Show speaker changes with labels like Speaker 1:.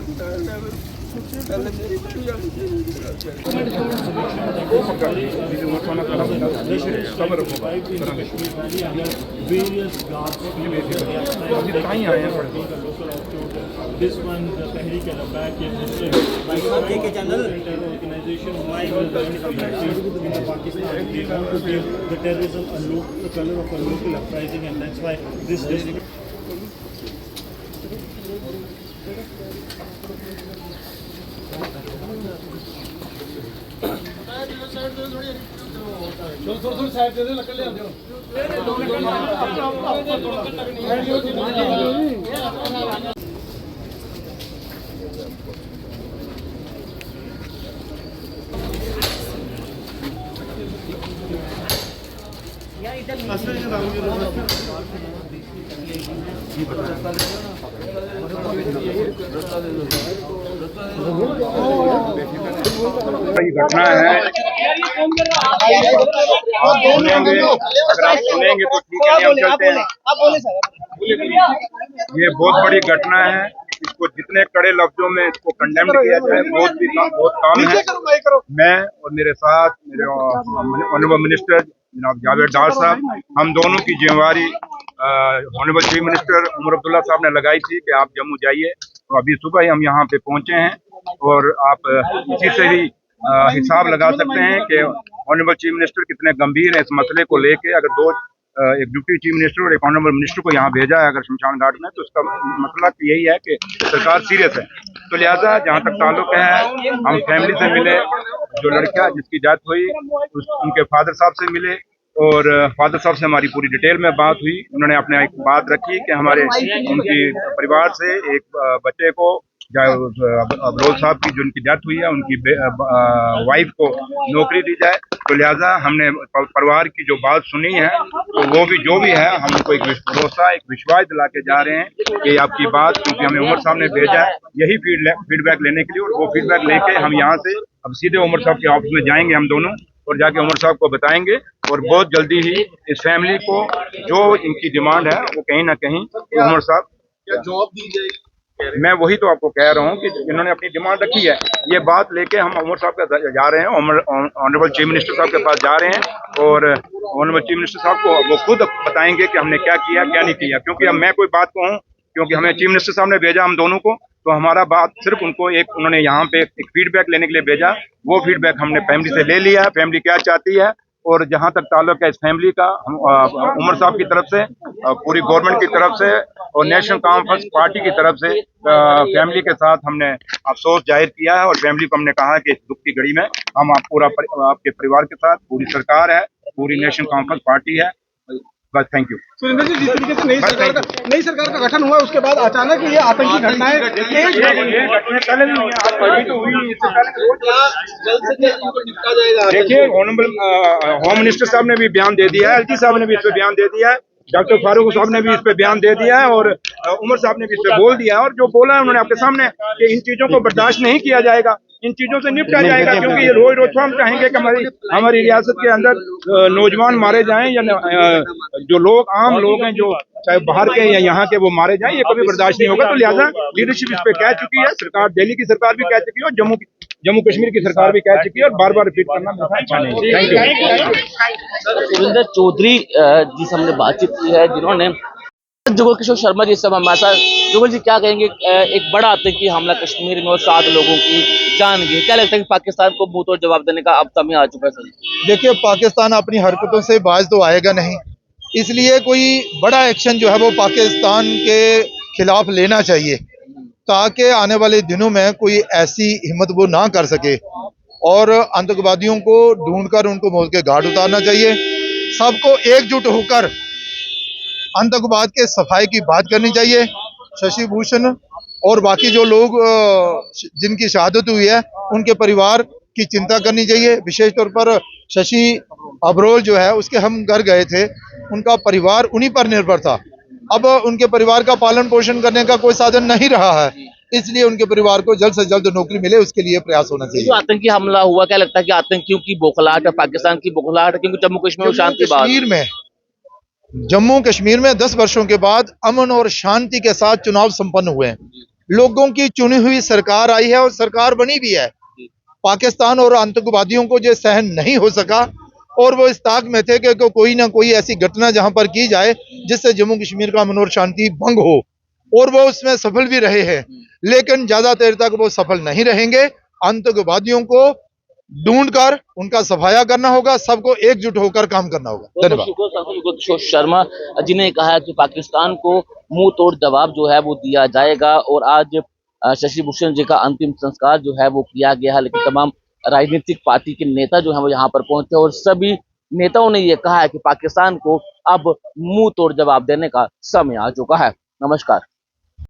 Speaker 1: This one, the Tehreek at the back is organization why in Pakistan they want to give the terrorism a the color of a local uprising, and that's why this
Speaker 2: बड़ी घटना है। आप सुनेंगे, अगर आप सुनेंगे तो ठीक है, हम चलते हैं। ये बहुत बड़ी घटना है, इसको जितने कड़े लफ्जों में इसको कंडेम किया जाए बहुत काम है। मैं और मेरे साथ मेरे ऑनरेबल मिनिस्टर जनाब जावेद डार साहब, हम दोनों की जिम्मेवारी honourable chief minister Omar Abdullah साहब ने लगाई थी कि आप जम्मू जाइए, तो अभी सुबह ही हम यहाँ पे पहुंचे हैं। और आप इसी से ही हिसाब लगा सकते हैं कि ऑनरेबल चीफ मिनिस्टर कितने गंभीर है इस मसले को लेके। अगर एक डिप्टी चीफ मिनिस्टर और एक ऑनरेबल मिनिस्टर को यहाँ भेजा है अगर शमशान घाट में, तो उसका मतलब यही है कि सरकार सीरियस है। तो लिहाजा जहाँ तक ताल्लुक है, हम फैमिली से मिले, जो लड़का जिसकी डेथ हुई उनके फादर साहब से मिले, और फादर साहब से हमारी पूरी डिटेल में बात हुई। उन्होंने अपने एक बात रखी कि हमारे उनकी परिवार से एक बच्चे को, अबरोल साहब की जो उनकी डेथ हुई है, उनकी वाइफ को नौकरी दी जाए। तो लिहाजा हमने परिवार की जो बात सुनी है, तो वो भी जो भी है, हम उनको एक भरोसा, एक विश्वास दिला के जा रहे हैं कि आपकी बात, क्योंकि हमें उमर साहब ने भेजा है यही फीडबैक लेने के लिए, और वो फीडबैक लेके हम यहाँ से अब सीधे उमर साहब के ऑफिस में जाएंगे हम दोनों, और जाके उमर साहब को बताएंगे। और बहुत जल्दी ही इस फैमिली को जो इनकी डिमांड है वो कहीं ना कहीं उमर साहब क्या जॉब दी जाएगी। मैं वही तो आपको कह रहा हूँ कि इन्होंने अपनी डिमांड रखी है, ये बात लेके हम उमर साहब के जा रहे हैं, ऑनरेबल चीफ मिनिस्टर साहब के पास जा रहे हैं, और ऑनरेबल चीफ मिनिस्टर साहब को वो खुद बताएंगे कि हमने क्या किया क्या नहीं किया। क्योंकि अब मैं कोई बात कहूँ, क्योंकि हमें चीफ मिनिस्टर साहब ने भेजा हम दोनों को, तो हमारा बात सिर्फ उनको उन्होंने यहाँ पे एक फीडबैक लेने के लिए भेजा। वो फीडबैक हमने फैमिली से ले लिया, फैमिली क्या चाहती है। और जहाँ तक ताल्लुक है इस फैमिली का, उमर साहब की तरफ से, पूरी गवर्नमेंट की तरफ से और नेशनल कॉन्फ्रेंस पार्टी की तरफ से फैमिली के साथ हमने अफसोस जाहिर किया है। और फैमिली को हमने कहा कि इस दुख की घड़ी में हम आपके परिवार के साथ, पूरी सरकार है, पूरी नेशनल कॉन्फ्रेंस पार्टी है। बस थैंक यू।
Speaker 3: सुरेंद्र जी, जिस तरीके से नई सरकार का गठन हुआ, उसके बाद अचानक ये आतंकी घटनाएं
Speaker 2: देखिए, ऑनरेबल होम मिनिस्टर साहब ने भी बयान दे दिया है, एलजी साहब ने भी इस पे बयान दे दिया है, डॉक्टर फारूक साहब ने भी इस पे बयान दे दिया है, और उमर साहब ने भी इस पे बोल दिया है। और जो बोला है उन्होंने आपके सामने कि इन चीजों को बर्दाश्त नहीं किया जाएगा, इन चीजों से निपटा जाएगा। क्योंकि ये रोज रोज हम चाहेंगे कि हमारी रियासत के अंदर नौजवान मारे जाएं, या जो लोग आम लोग हैं, जो चाहे बाहर के या यहाँ के, वो मारे जाएं, ये कभी बर्दाश्त नहीं होगा। तो लिहाजा लीडरशिप इस पे कह चुकी है, सरकार दिल्ली की सरकार भी कह चुकी है, और जम्मू कश्मीर की सरकार भी कह चुकी है, और बार बार रिपीट करना अच्छा नहीं है। Thank you.
Speaker 4: सुरेंद्र चौधरी जी से हमने बातचीत की है, जिन्होंने जुगल किशोर शर्मा जी सब हमारे साथ। जुगल जी, क्या कहेंगे, एक बड़ा आतंकी हमला कश्मीर में और 7 लोगों की जान गई, क्या लगता है कि पाकिस्तान को मुंह तोड़ जवाब देने का अब समय आ चुका है?
Speaker 5: देखिए, पाकिस्तान अपनी हरकतों से बाज तो आएगा नहीं, इसलिए कोई बड़ा एक्शन जो है वो पाकिस्तान के खिलाफ लेना चाहिए, ताकि आने वाले दिनों में कोई ऐसी हिम्मत वो ना कर सके। और आतंकवादियों को ढूंढकर उनको मौत के घाट उतारना चाहिए। सबको एकजुट होकर आतंकवाद के सफाई की बात करनी चाहिए। शशि भूषण और बाकी जो लोग जिनकी शहादत हुई है, उनके परिवार की चिंता करनी चाहिए। विशेष तौर पर शशि अबरोल जो है, उसके हम घर गए थे, उनका परिवार उन्हीं पर निर्भर था। अब उनके परिवार का पालन पोषण करने का कोई साधन नहीं रहा है, इसलिए उनके परिवार को जल्द से जल्द नौकरी मिले, उसके लिए प्रयास होना चाहिए।
Speaker 4: जो आतंकी हमला हुआ, क्या लगता है कि आतंकियों की बौखलाहट है, पाकिस्तान की बौखलाहट है? क्योंकि जम्मू कश्मीर
Speaker 5: जम्मू कश्मीर में 10 वर्षों के बाद अमन और शांति के साथ चुनाव संपन्न हुए हैं। लोगों की चुनी हुई सरकार आई है और सरकार बनी भी है। पाकिस्तान और आतंकवादियों को जो सहन नहीं हो सका और वो इस ताक में थे कि कोई ना कोई ऐसी घटना जहां पर की जाए जिससे जम्मू कश्मीर का अमन और शांति भंग हो, और वो उसमें सफल भी रहे हैं, लेकिन ज्यादा देर तक वो सफल नहीं रहेंगे। आतंकवादियों को ढूंढकर उनका सफाया करना होगा, सबको एकजुट होकर काम करना होगा। धन्यवाद।
Speaker 4: किशोर शर्मा जी ने कहा कि पाकिस्तान को मुंह तोड़ जवाब जो है वो दिया जाएगा, और आज शशि भूषण जी का अंतिम संस्कार जो है वो किया गया है, लेकिन तमाम राजनीतिक पार्टी के नेता जो है वो यहाँ पर पहुंचे और सभी नेताओं ने ये कहा है कि पाकिस्तान को अब मुंह तोड़ जवाब देने का समय आ चुका है। नमस्कार।